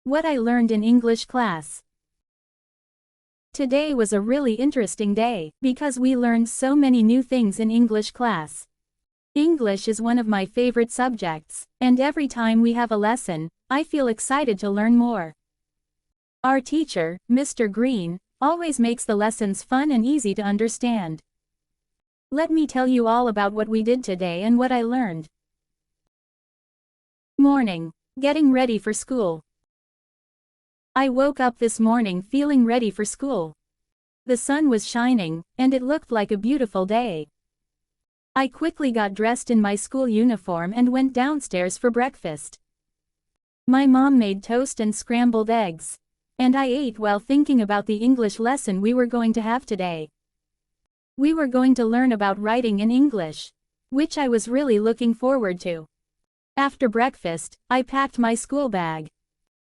What I learned in English class. Today was a really interesting day, because we learned so many new things in English class. English is one of my favorite subjects, and every time we have a lesson, I feel excited to learn more. Our teacher, Mr. Green, always makes the lessons fun and easy to understand. Let me tell you all about what we did today and what I learned. Morning. Getting ready for school. I woke up this morning feeling ready for school. The sun was shining, and it looked like a beautiful day. I quickly got dressed in my school uniform and went downstairs for breakfast. My mom made toast and scrambled eggs. And I ate while thinking about the English lesson we were going to have today. We were going to learn about writing in English, which I was really looking forward to. After breakfast, I packed my school bag.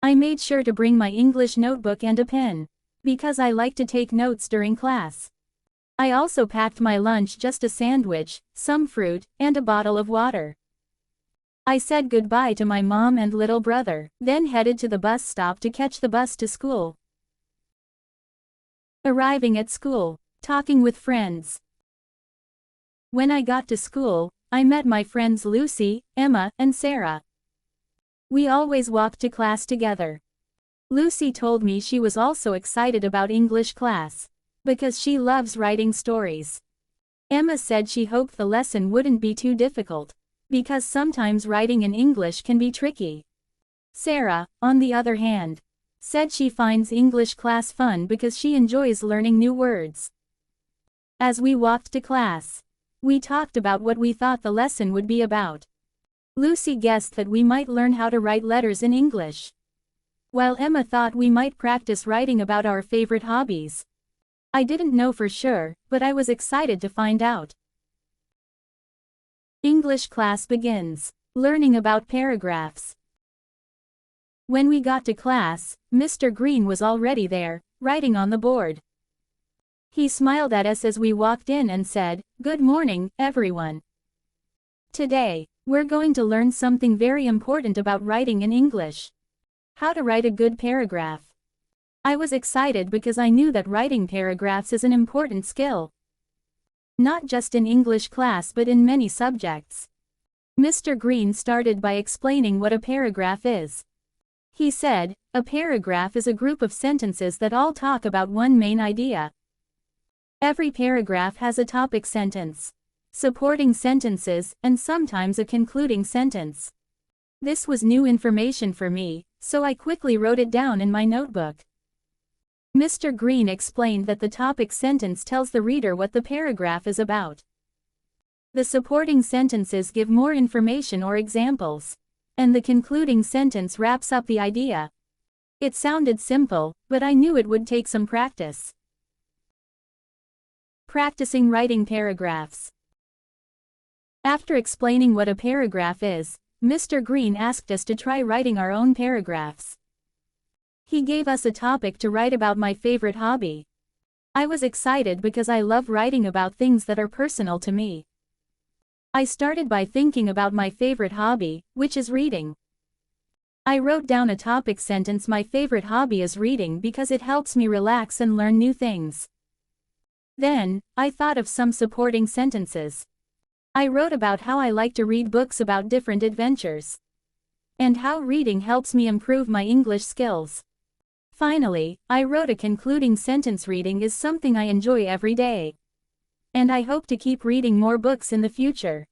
I made sure to bring my English notebook and a pen, because I like to take notes during class. I also packed my lunch, just a sandwich, some fruit, and a bottle of water. I said goodbye to my mom and little brother, then headed to the bus stop to catch the bus to school. Arriving at school, talking with friends. When I got to school, I met my friends Lucy, Emma, and Sarah. We always walked to class together. Lucy told me she was also excited about English class, because she loves writing stories. Emma said she hoped the lesson wouldn't be too difficult, because sometimes writing in English can be tricky. Sarah, on the other hand, said she finds English class fun because she enjoys learning new words. As we walked to class, we talked about what we thought the lesson would be about. Lucy guessed that we might learn how to write letters in English, while Emma thought we might practice writing about our favorite hobbies. I didn't know for sure, but I was excited to find out. English class begins. Learning about paragraphs. When we got to class, Mr. Green was already there, writing on the board. He smiled at us as we walked in and said, "Good morning, everyone. Today, we're going to learn something very important about writing in English. How to write a good paragraph." I was excited because I knew that writing paragraphs is an important skill. Not just in English class but in many subjects. Mr. Green started by explaining what a paragraph is. He said, "A paragraph is a group of sentences that all talk about one main idea. Every paragraph has a topic sentence, supporting sentences, and sometimes a concluding sentence." This was new information for me, so I quickly wrote it down in my notebook. Mr. Green explained that the topic sentence tells the reader what the paragraph is about. The supporting sentences give more information or examples, and the concluding sentence wraps up the idea. It sounded simple, but I knew it would take some practice. Practicing writing paragraphs. After explaining what a paragraph is, Mr. Green asked us to try writing our own paragraphs. He gave us a topic to write about my favorite hobby. I was excited because I love writing about things that are personal to me. I started by thinking about my favorite hobby, which is reading. I wrote down a topic sentence: "My favorite hobby is reading because it helps me relax and learn new things." Then, I thought of some supporting sentences. I wrote about how I like to read books about different adventures, and how reading helps me improve my English skills. Finally, I wrote a concluding sentence: "Reading is something I enjoy every day, and I hope to keep reading more books in the future."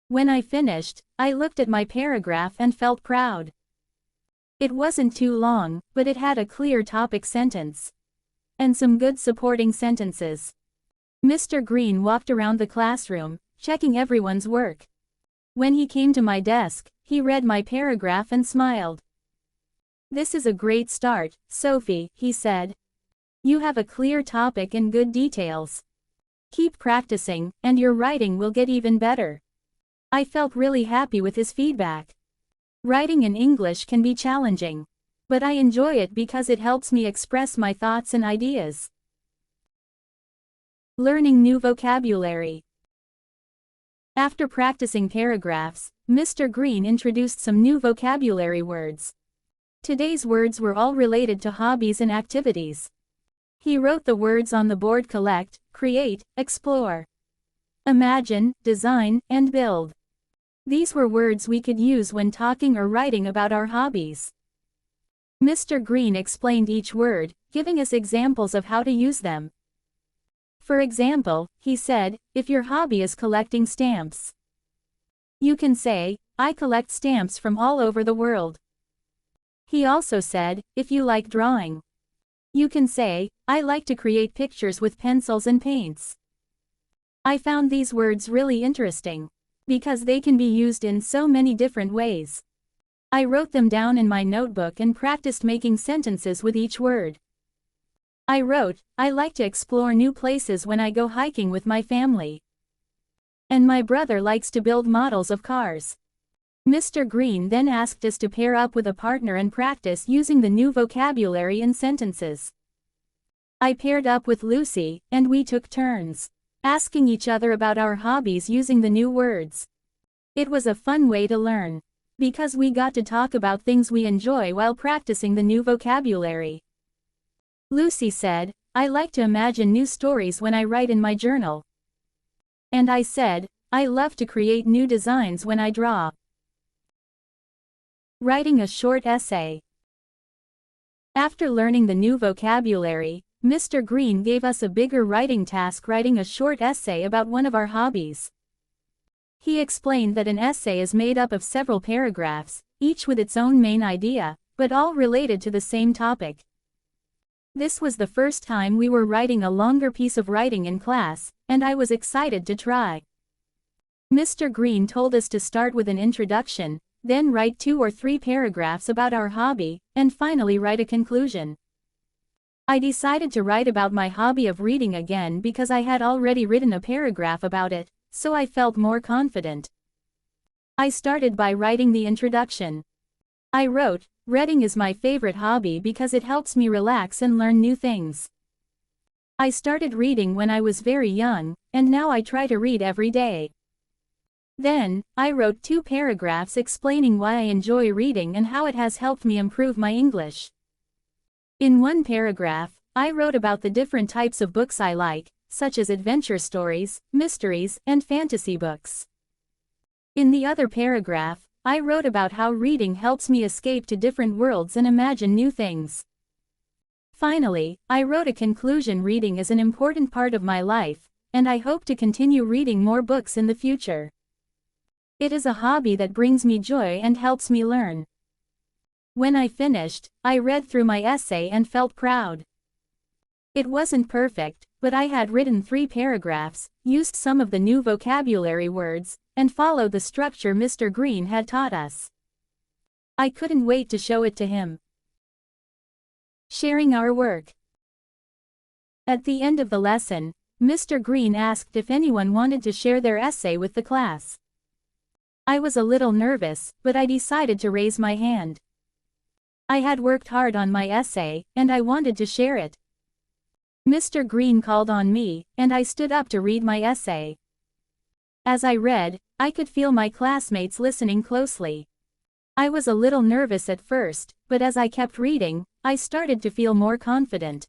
When I finished, I looked at my paragraph and felt proud. It wasn't too long, but it had a clear topic sentence and some good supporting sentences. Mr. Green walked around the classroom, checking everyone's work. When he came to my desk, he read my paragraph and smiled. "This is a great start, Sophie," he said. "You have a clear topic and good details. Keep practicing, and your writing will get even better." I felt really happy with his feedback. Writing in English can be challenging, but I enjoy it because it helps me express my thoughts and ideas. Learning new vocabulary. After practicing paragraphs, Mr. Green introduced some new vocabulary words. Today's words were all related to hobbies and activities. He wrote the words on the board: collect, create, explore, imagine, design, and build. These were words we could use when talking or writing about our hobbies. Mr. Green explained each word, giving us examples of how to use them. For example, he said, if your hobby is collecting stamps, you can say, I collect stamps from all over the world. He also said, if you like drawing, you can say, I like to create pictures with pencils and paints. I found these words really interesting, because they can be used in so many different ways. I wrote them down in my notebook and practiced making sentences with each word. I wrote, I like to explore new places when I go hiking with my family. And my brother likes to build models of cars. Mr. Green then asked us to pair up with a partner and practice using the new vocabulary in sentences. I paired up with Lucy, and we took turns asking each other about our hobbies using the new words. It was a fun way to learn, because we got to talk about things we enjoy while practicing the new vocabulary. Lucy said, I like to imagine new stories when I write in my journal. And I said, I love to create new designs when I draw. Writing a short essay. After learning the new vocabulary, Mr. Green gave us a bigger writing task: writing a short essay about one of our hobbies. He explained that an essay is made up of several paragraphs, each with its own main idea, but all related to the same topic. This was the first time we were writing a longer piece of writing in class, and I was excited to try. Mr. Green told us to start with an introduction, then write 2 or 3 paragraphs about our hobby, and finally write a conclusion. I decided to write about my hobby of reading again because I had already written a paragraph about it, so I felt more confident. I started by writing the introduction. I wrote, reading is my favorite hobby because it helps me relax and learn new things. I started reading when I was very young, and now I try to read every day. Then, I wrote 2 paragraphs explaining why I enjoy reading and how it has helped me improve my English. In one paragraph, I wrote about the different types of books I like, such as adventure stories, mysteries, and fantasy books. In the other paragraph, I wrote about how reading helps me escape to different worlds and imagine new things. Finally, I wrote a conclusion: reading is an important part of my life, and I hope to continue reading more books in the future. It is a hobby that brings me joy and helps me learn. When I finished, I read through my essay and felt proud. It wasn't perfect, but I had written 3 paragraphs, used some of the new vocabulary words, and followed the structure Mr. Green had taught us. I couldn't wait to show it to him. Sharing our work. At the end of the lesson, Mr. Green asked if anyone wanted to share their essay with the class. I was a little nervous, but I decided to raise my hand. I had worked hard on my essay, and I wanted to share it. Mr. Green called on me, and I stood up to read my essay. As I read, I could feel my classmates listening closely. I was a little nervous at first, but as I kept reading, I started to feel more confident.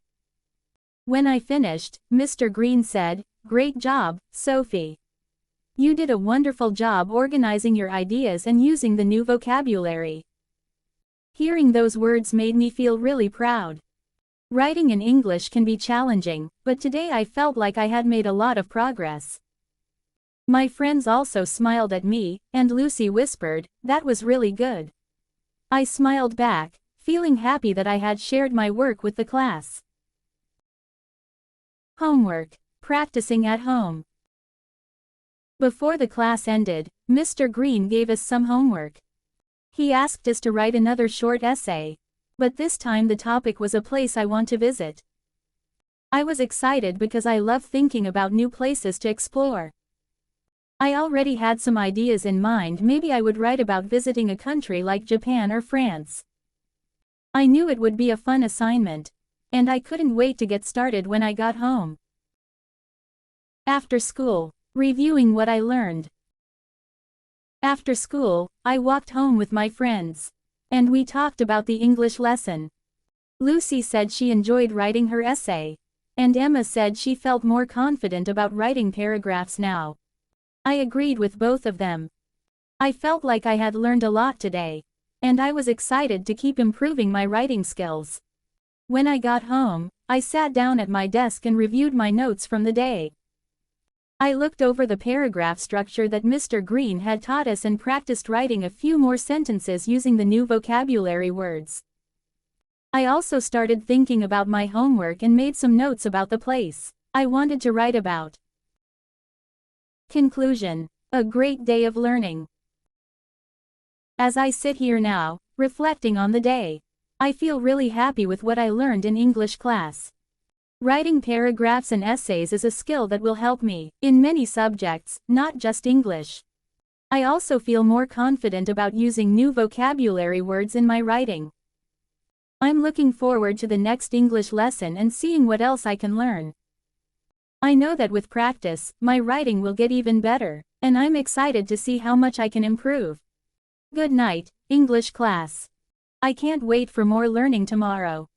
When I finished, Mr. Green said, "Great job, Sophie. You did a wonderful job organizing your ideas and using the new vocabulary." Hearing those words made me feel really proud. Writing in English can be challenging, but today I felt like I had made a lot of progress. My friends also smiled at me, and Lucy whispered, "That was really good." I smiled back, feeling happy that I had shared my work with the class. Homework. Practicing at home. Before the class ended, Mr. Green gave us some homework. He asked us to write another short essay. But this time the topic was a place I want to visit. I was excited because I love thinking about new places to explore. I already had some ideas in mind. Maybe I would write about visiting a country like Japan or France. I knew it would be a fun assignment, and I couldn't wait to get started when I got home. After school. Reviewing what I learned. After school, I walked home with my friends. And we talked about the English lesson. Lucy said she enjoyed writing her essay. And Emma said she felt more confident about writing paragraphs now. I agreed with both of them. I felt like I had learned a lot today. And I was excited to keep improving my writing skills. When I got home, I sat down at my desk and reviewed my notes from the day. I looked over the paragraph structure that Mr. Green had taught us and practiced writing a few more sentences using the new vocabulary words. I also started thinking about my homework and made some notes about the place I wanted to write about. Conclusion: a great day of learning. As I sit here now, reflecting on the day, I feel really happy with what I learned in English class. Writing paragraphs and essays is a skill that will help me in many subjects, not just English. I also feel more confident about using new vocabulary words in my writing. I'm looking forward to the next English lesson and seeing what else I can learn. I know that with practice, my writing will get even better, and I'm excited to see how much I can improve. Good night, English class. I can't wait for more learning tomorrow.